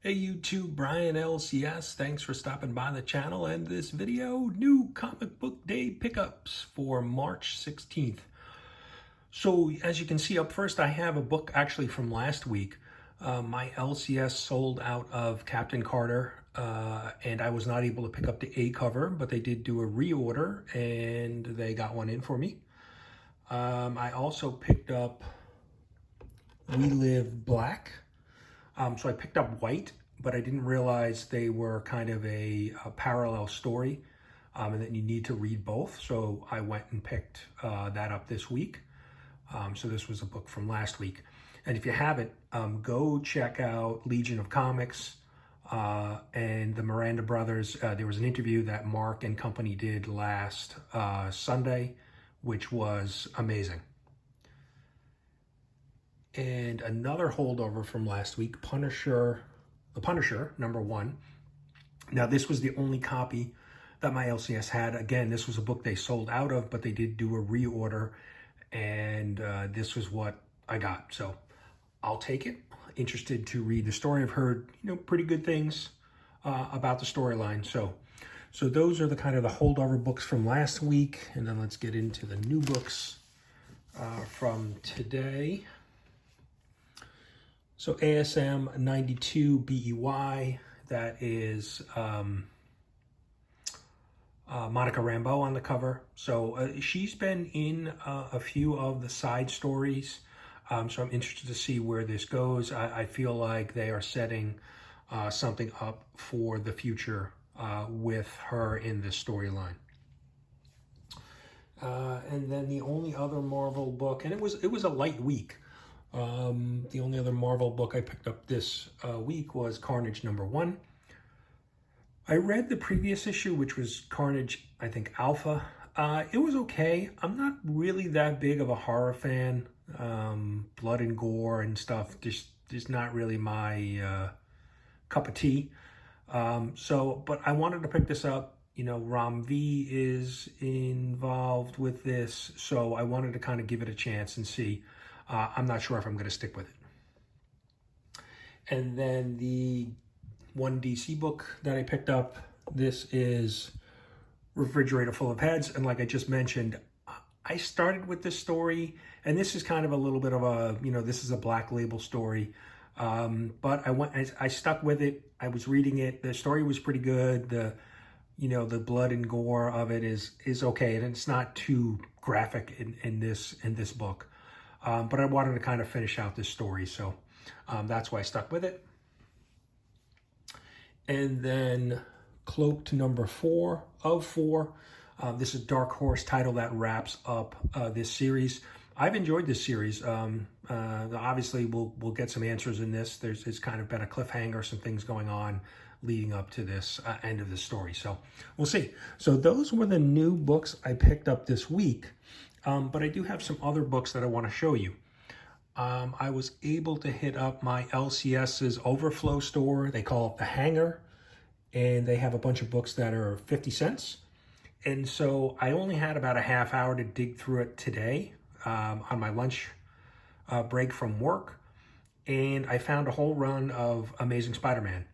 Hey YouTube, Brian LCS. Thanks for stopping by the channel and this video. New comic book day pickups for March 16th. So as you can see up first, I have a book actually from last week. My LCS sold out of Captain Carter and I was not able to pick up the A cover, but they did do a reorder and they got one in for me. I also picked up We Live Black. So I picked up white, but I didn't realize they were kind of a parallel story and that you need to read both. So I went and picked that up this week. So this was a book from last week. And if you haven't, go check out Legion of Comics and the Miranda Brothers. There was an interview that Mark and company did last Sunday, which was amazing. And another holdover from last week, The Punisher, #1. Now, this was the only copy that my LCS had. Again, this was a book they sold out of, but they did do a reorder, and this was what I got. So I'll take it. Interested to read the story. I've heard, pretty good things about the storyline. So those are the kind of the holdover books from last week. And then let's get into the new books from today. So ASM 92 BEY, that is Monica Rambeau on the cover. So she's been in a few of the side stories. So I'm interested to see where this goes. I feel like they are setting something up for the future with her in this storyline. And then the only other Marvel book, and it was a light week. The only other Marvel book I picked up this week was Carnage #1. I read the previous issue, which was Carnage, I think, Alpha. It was okay. I'm not really that big of a horror fan. Blood and gore and stuff, just not really my cup of tea. But I wanted to pick this up. Ram V is involved with this, so I wanted to kind of give it a chance and see. I'm not sure if I'm going to stick with it. And then the one DC book that I picked up, this is Refrigerator Full of Heads. And like I just mentioned, I started with this story, and this is kind of a little bit of a, this is a Black Label story. But I stuck with it. I was reading it. The story was pretty good. The blood and gore of it is okay. And it's not too graphic in this book. But I wanted to kind of finish out this story, so that's why I stuck with it. And then Cloaked #4 of 4. This is Dark Horse title that wraps up this series. I've enjoyed this series. Obviously, we'll get some answers in this. There's kind of been a cliffhanger, some things going on leading up to this end of the story. So we'll see. So those were the new books I picked up this week. But I do have some other books that I want to show you. I was able to hit up my LCS's Overflow store. They call it the Hangar, and they have a bunch of books that are 50 cents. And so I only had about a half hour to dig through it today on my lunch break from work. And I found a whole run of Amazing Spider-Man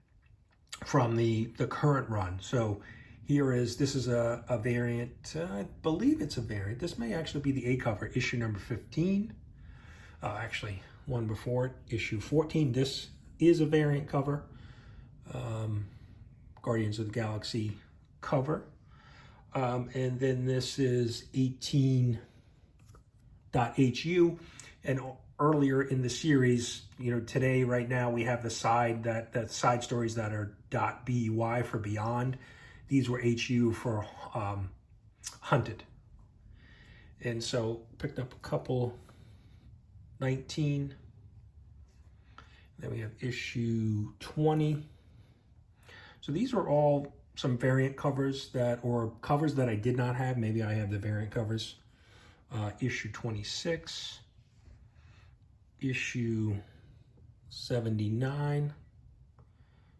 from the current run. So this is a variant, I believe it's a variant. This may actually be the A cover, issue number 15. Actually, one before it, issue 14. This is a variant cover. Guardians of the Galaxy cover. And then this is 18.HU. And earlier in the series, today, right now, we have the side stories that are .BY for Beyond. These were HU for Hunted. And so picked up a couple, 19. Then we have issue 20. So these are all some variant covers or covers that I did not have. Maybe I have the variant covers. Issue 26. Issue 79.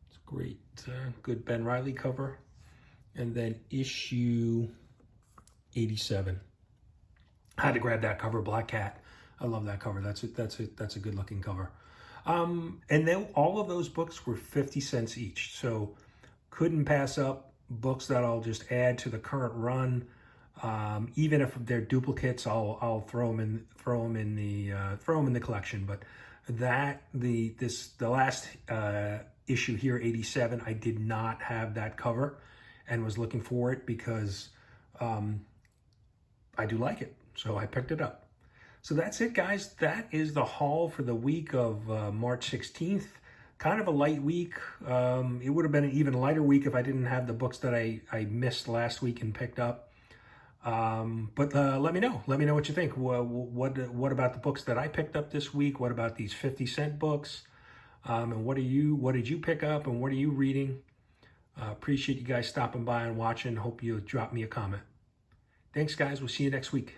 It's a great, good Ben Reilly cover. And then issue 87. I had to grab that cover, Black Cat. I love that cover. That's a good looking cover. And then all of those books were 50 cents each. So couldn't pass up books that I'll just add to the current run. Even if they're duplicates, I'll throw them in the collection. But the last issue here, 87, I did not have that cover and was looking for it because I do like it. So I picked it up. So that's it, guys. That is the haul for the week of March 16th. Kind of a light week. It would have been an even lighter week if I didn't have the books that I missed last week and picked up. But let me know. Let me know what you think. What about the books that I picked up this week? What about these 50-cent books? And what did you pick up and what are you reading? Appreciate you guys stopping by and watching. Hope you drop me a comment. Thanks, guys. We'll see you next week.